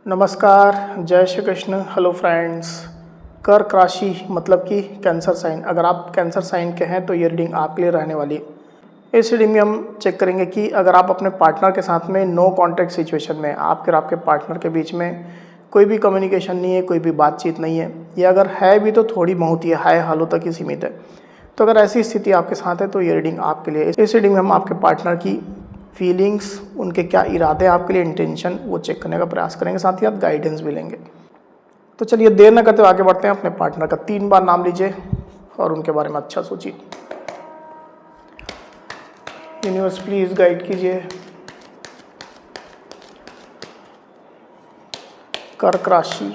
नमस्कार, जय Shri Krishna. Hello friends. कर्क राशि मतलब कि कैंसर साइन। अगर आप कैंसर साइन के हैं तो ये रीडिंग आपके लिए रहने वाली है। इस रीडिंग में हम चेक करेंगे कि अगर आप अपने पार्टनर के साथ में नो कॉन्टैक्ट सिचुएशन में, आपके और आपके पार्टनर के बीच में कोई भी कम्युनिकेशन नहीं है, कोई भी बातचीत नहीं है, या अगर है भी तो थोड़ी बहुत ही हाय हालों तक ही सीमित है, तो अगर ऐसी स्थिति आपके साथ है तो ये रीडिंग आपके लिए। इस रीडिंग में हम आपके पार्टनर की फीलिंग्स, उनके क्या इरादे हैं आपके लिए, इंटेंशन, वो चेक करने का प्रयास करेंगे, साथ ही साथ गाइडेंस भी लेंगे। तो चलिए देर न करते हुए आगे बढ़ते हैं। अपने पार्टनर का 3 बार नाम लीजिए और उनके बारे में अच्छा सोचिए। यूनिवर्स प्लीज गाइड कीजिए। कर्क राशि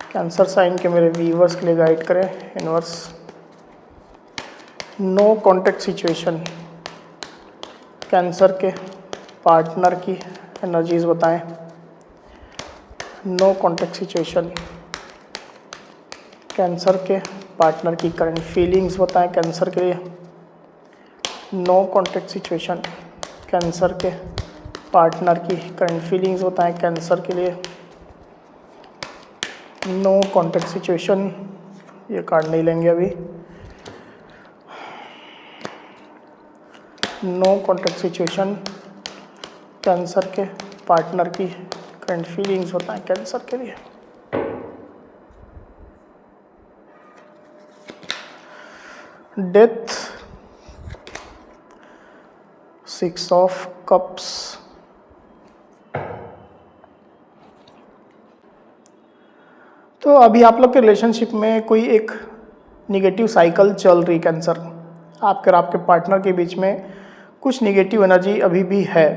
कैंसर साइन के मेरे व्यूअर्स के लिए गाइड करें universe. No contact situation, cancer के पार्टनर की एनर्जीज बताएं। नो कॉन्टैक्ट सिचुएशन, कैंसर के पार्टनर की करंट फीलिंग्स बताएं कैंसर के लिए। नो कॉन्टैक्ट सिचुएशन, कैंसर के पार्टनर की करंट फीलिंग्स बताएं कैंसर के लिए। नो कॉन्टैक्ट सिचुएशन, ये कार्ड नहीं लेंगे अभी। नो कॉन्टैक्ट सिचुएशन, कैंसर के पार्टनर की करंट फीलिंग्स बताएं कैंसर के लिए। डेथ, 6 ऑफ कप्स, तो अभी आप लोग के रिलेशनशिप में कोई एक निगेटिव साइकिल चल रही कैंसर। आपके और आपके पार्टनर के बीच में कुछ निगेटिव एनर्जी अभी भी है,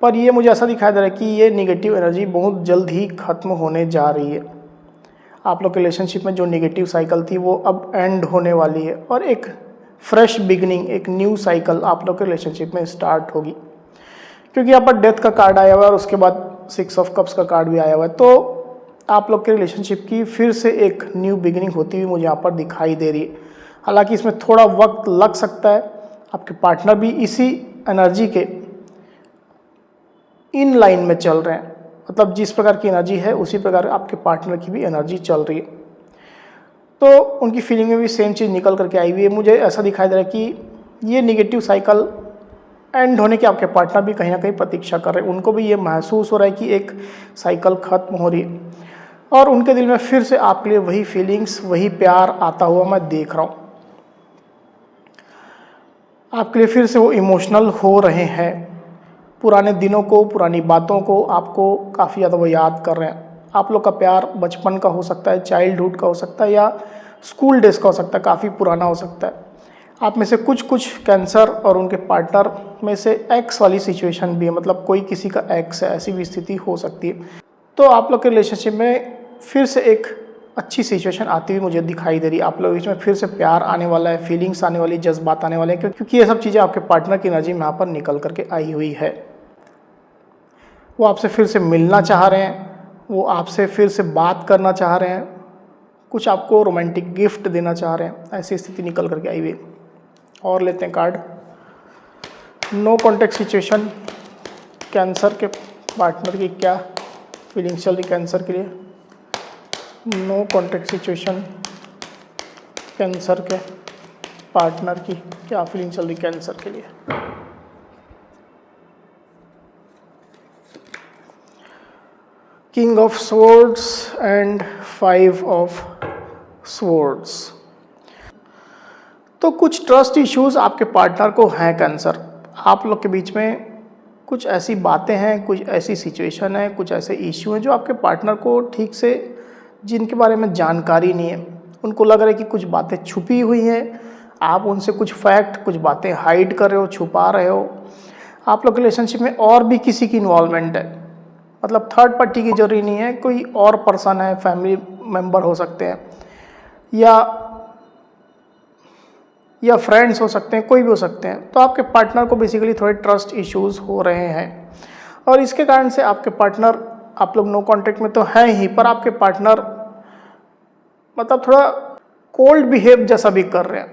पर ये मुझे ऐसा दिखाई दे रहा है कि ये निगेटिव एनर्जी बहुत जल्द ही ख़त्म होने जा रही है। आप लोग के रिलेशनशिप में जो निगेटिव साइकिल थी वो अब एंड होने वाली है और एक फ्रेश बिगनिंग, एक न्यू साइकिल आप लोग के रिलेशनशिप में स्टार्ट होगी। क्योंकि यहाँ पर डेथ का कार्ड आया हुआ है और उसके बाद 6 ऑफ कप्स का कार्ड भी आया हुआ है, तो आप लोग के रिलेशनशिप की फिर से एक न्यू बिगिनिंग होती हुई मुझे यहाँ पर दिखाई दे रही है। हालांकि इसमें थोड़ा वक्त लग सकता है। आपके पार्टनर भी इसी एनर्जी के इन लाइन में चल रहे हैं, मतलब जिस प्रकार की एनर्जी है उसी प्रकार आपके पार्टनर की भी एनर्जी चल रही है, तो उनकी फीलिंग में भी सेम चीज़ निकल करके आई हुई है। मुझे ऐसा दिखाई दे रहा है कि ये निगेटिव साइकिल एंड होने की आपके पार्टनर भी कहीं ना कहीं प्रतीक्षा कर रहे हैं। उनको भी ये महसूस हो रहा है कि एक साइकिल खत्म हो रही है और उनके दिल में फिर से आपके लिए वही फीलिंग्स, वही प्यार आता हुआ मैं देख रहा हूँ। आपके लिए फिर से वो इमोशनल हो रहे हैं। पुराने दिनों को, पुरानी बातों को आपको काफ़ी ज़्यादा वो याद कर रहे हैं। आप लोग का प्यार बचपन का हो सकता है, चाइल्डहुड का हो सकता है, या स्कूल डेज का हो सकता है, काफ़ी पुराना हो सकता है। आप में से कुछ कैंसर और उनके पार्टनर में से एक्स वाली सिचुएशन भी है, मतलब कोई किसी का एक्स है, ऐसी भी स्थिति हो सकती है। तो आप लोग के रिलेशनशिप में फिर से एक अच्छी सिचुएशन आती हुई मुझे दिखाई दे रही है। आप लोगों के बीच में फिर से प्यार आने वाला है, फीलिंग्स आने वाली, जज्बात आने वाले हैं, क्योंकि ये सब चीज़ें आपके पार्टनर की एनर्जी में यहाँ पर निकल करके आई हुई है। वो आपसे फिर से मिलना चाह रहे हैं, वो आपसे फिर से बात करना चाह रहे हैं, कुछ आपको रोमांटिक गिफ्ट देना चाह रहे हैं, ऐसी स्थिति निकल करके आई हुई है। और लेते हैं card. No contact situation, cancer के पार्टनर की क्या फीलिंग्स चल रही कैंसर के लिए। नो कॉन्टैक्ट सिचुएशन, कैंसर के पार्टनर की क्या फीलिंग चल रही कैंसर के लिए। King of swords and 5 of swords, तो कुछ ट्रस्ट इश्यूज आपके पार्टनर को हैं कैंसर। आप लोग के बीच में कुछ ऐसी बातें हैं, कुछ ऐसी सिचुएशन है, कुछ ऐसे इश्यू हैं जो आपके पार्टनर को ठीक से, जिनके बारे में जानकारी नहीं है। उनको लग रहा है कि कुछ बातें छुपी हुई हैं, आप उनसे कुछ फैक्ट, कुछ बातें हाइड कर रहे हो, छुपा रहे हो। आप लोग के रिलेशनशिप में और भी किसी की इन्वॉल्वमेंट है, मतलब थर्ड पार्टी की जरूरी नहीं है, कोई और पर्सन है, फैमिली मेम्बर हो सकते हैं, या फ्रेंड्स हो सकते हैं, कोई भी हो सकते हैं। तो आपके पार्टनर को बेसिकली थोड़े ट्रस्ट इश्यूज हो रहे हैं और इसके कारण से आपके पार्टनर, आप लोग नो कांटेक्ट में तो हैं ही, पर आपके पार्टनर मतलब थोड़ा कोल्ड बिहेव जैसा भी कर रहे हैं।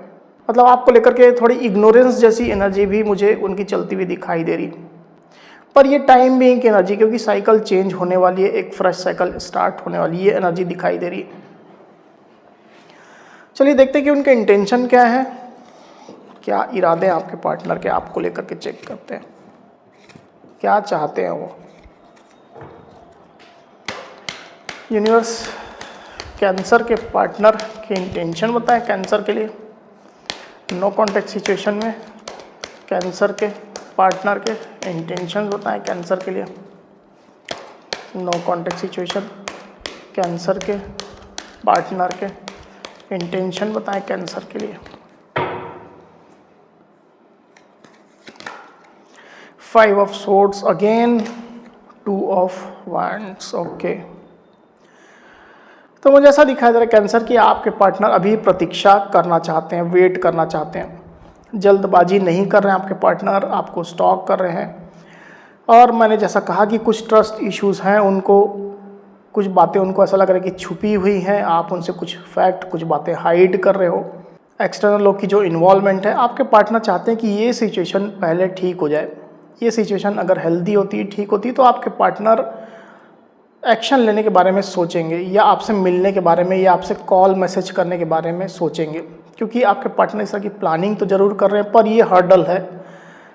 मतलब आपको लेकर के थोड़ी इग्नोरेंस जैसी एनर्जी भी मुझे उनकी चलती हुई दिखाई दे रही। पर ये टाइम बीइंग की एनर्जी, क्योंकि साइकिल चेंज होने वाली है, एक फ्रेश साइकिल स्टार्ट होने वाली है, ये एनर्जी दिखाई दे रही है। चलिए देखते हैं कि उनका इंटेंशन क्या है, क्या इरादे हैं आपके पार्टनर के, आपको लेकर के चेक करते हैं क्या चाहते हैं वो। यूनिवर्स कैंसर के पार्टनर के इंटेंशन बताएं कैंसर के लिए, नो कॉन्टैक्ट सिचुएशन में कैंसर के पार्टनर के इंटेंशन बताएं कैंसर के लिए, नो कॉन्टैक्ट सिचुएशन कैंसर के पार्टनर के इंटेंशन बताएं कैंसर के लिए। 5 of swords again, 2 of wands. Okay, तो मुझे ऐसा दिखाई दे रहा है कैंसर की आपके पार्टनर अभी प्रतीक्षा करना चाहते हैं, वेट करना चाहते हैं, जल्दबाजी नहीं कर रहे हैं आपके पार्टनर, आपको स्टॉक कर रहे हैं। और मैंने जैसा कहा कि कुछ ट्रस्ट इश्यूज हैं, उनको कुछ बातें उनको ऐसा लग रहा है कि छुपी हुई हैं, आप उनसे कुछ फैक्ट कुछ बातें हाइड कर रहे हो। एक्सटर्नल लोग की जो इन्वॉल्वमेंट है, आपके पार्टनर चाहते हैं कि ये सिचुएशन पहले ठीक हो जाए। ये सिचुएशन अगर हेल्दी होती, ठीक होती, तो आपके पार्टनर एक्शन लेने के बारे में सोचेंगे, या आपसे मिलने के बारे में, या आपसे कॉल मैसेज करने के बारे में सोचेंगे, क्योंकि आपके पार्टनर इस तरह की प्लानिंग तो ज़रूर कर रहे हैं, पर ये हर्डल है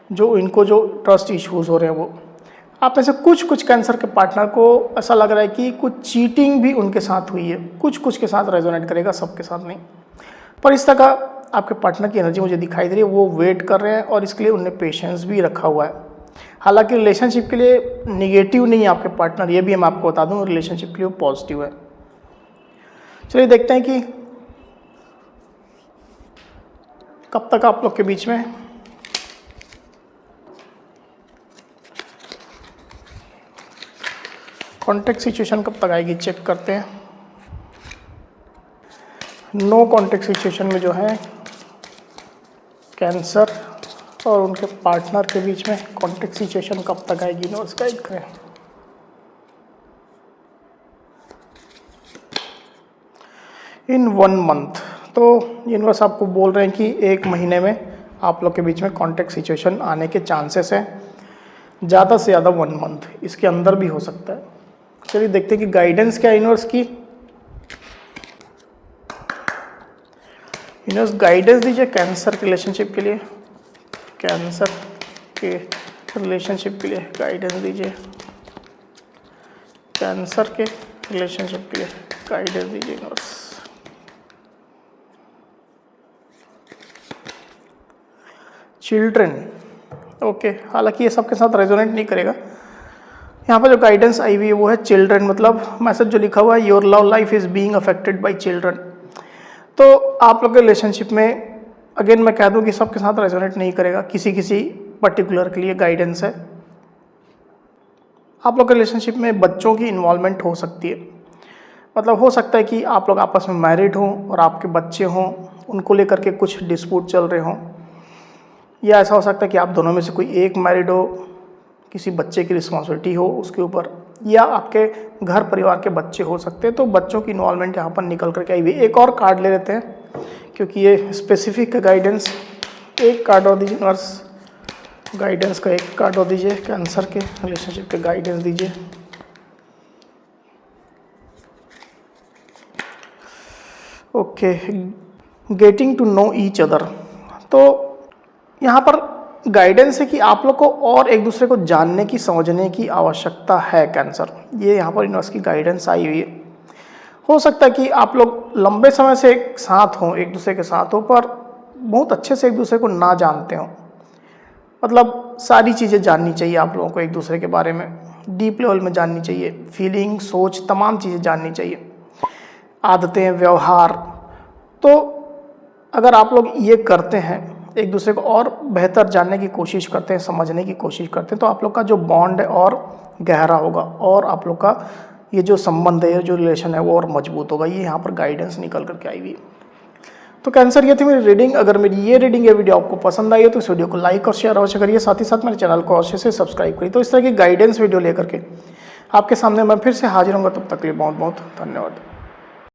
जो इनको जो ट्रस्ट इश्यूज हो रहे हैं वो। आप में से कुछ कैंसर के पार्टनर को ऐसा लग रहा है कि कुछ चीटिंग भी उनके साथ हुई है, कुछ के साथ रेजोनेट करेगा, सबके साथ नहीं। पर इस तरह का आपके पार्टनर की एनर्जी मुझे दिखाई दे रही है, वो वेट कर रहे हैं और इसके लिए उन्हें पेशेंस भी रखा हुआ है। हालांकि रिलेशनशिप के लिए निगेटिव नहीं है आपके पार्टनर, ये भी मैं आपको बता दूं, रिलेशनशिप के लिए पॉजिटिव है। चलिए देखते हैं कि कब तक आप लोग के बीच में कॉन्टैक्ट सिचुएशन कब तक आएगी, चेक करते हैं। नो कॉन्टैक्ट सिचुएशन में जो है कैंसर और उनके पार्टनर के बीच में कॉन्टैक्ट सिचुएशन कब तक आएगी, नोट्स गाइड करें। इन 1 मंथ, तो यूनिवर्स आपको बोल रहे हैं कि 1 महीने में आप लोग के बीच में कॉन्टैक्ट सिचुएशन आने के चांसेस हैं, ज़्यादा से ज़्यादा 1 मंथ, इसके अंदर भी हो सकता है। चलिए देखते हैं कि गाइडेंस क्या है यूनिवर्स की। यूनिवर्स गाइडेंस दीजिए कैंसर के रिलेशनशिप के लिए, कैंसर के रिलेशनशिप के लिए गाइडेंस दीजिए, कैंसर के रिलेशनशिप के लिए गाइडेंस दीजिए यूनिवर्स। चिल्ड्रन, ओके, हालांकि ये सबके साथ रेजोनेट नहीं करेगा। यहाँ पर जो गाइडेंस आई हुई है वो है चिल्ड्रन, मतलब मैसेज जो लिखा हुआ है, your love life is being affected by children. तो आप लोग के रिलेशनशिप में अगेन मैं कह दूं कि सबके साथ रेजोनेट नहीं करेगा, किसी पर्टिकुलर के लिए गाइडेंस है। आप लोग के रिलेशनशिप में बच्चों की इन्वॉल्वमेंट हो सकती है, मतलब हो सकता है कि आप लोग आपस में मैरिड हों और आपके बच्चे हों, उनको लेकर के कुछ डिस्प्यूट चल रहे हों, या ऐसा हो सकता है कि आप दोनों में से कोई एक मैरिड हो, किसी बच्चे की रिस्पॉन्सिबिलिटी हो उसके ऊपर, या आपके घर परिवार के बच्चे हो सकते हैं। तो बच्चों की इन्वॉल्वमेंट यहाँ पर निकल करके आई हुई। एक और कार्ड ले लेते हैं क्योंकि ये स्पेसिफिक गाइडेंस। एक कार्ड और दीजिए नर्स, गाइडेंस का एक कार्ड और दीजिए, कैंसर के रिलेशनशिप के गाइडेंस दीजिए। Okay, getting to know each other, तो यहाँ पर गाइडेंस है कि आप लोग को और एक दूसरे को जानने की, समझने की आवश्यकता है कैंसर। ये यहाँ पर यूनिवर्स की गाइडेंस आई हुई है। हो सकता है कि आप लोग लंबे समय से एक साथ हों, एक दूसरे के साथ हो, पर बहुत अच्छे से एक दूसरे को ना जानते हों। मतलब सारी चीज़ें जाननी चाहिए आप लोगों को एक दूसरे के बारे में, डीप लेवल में जाननी चाहिए, फीलिंग, सोच, तमाम चीज़ें जाननी चाहिए, आदतें, व्यवहार। तो अगर आप लोग ये करते हैं, एक दूसरे को और बेहतर जानने की कोशिश करते हैं, समझने की कोशिश करते हैं, तो आप लोग का जो बॉन्ड है और गहरा होगा, और आप लोग का ये जो संबंध है, जो रिलेशन है वो और मजबूत होगा। ये यहाँ पर गाइडेंस निकल करके आई हुई। तो कैंसर, ये थी मेरी रीडिंग। अगर मेरी ये रीडिंग, ये वीडियो आपको पसंद आई है तो इस वीडियो को लाइक और शेयर अवश्य करिए, साथ ही साथ मेरे चैनल को अवश्य से सब्सक्राइब करिए। तो इस तरह की गाइडेंस वीडियो लेकर के आपके सामने मैं फिर से हाजिर होऊंगा। तब तक के लिए बहुत बहुत धन्यवाद।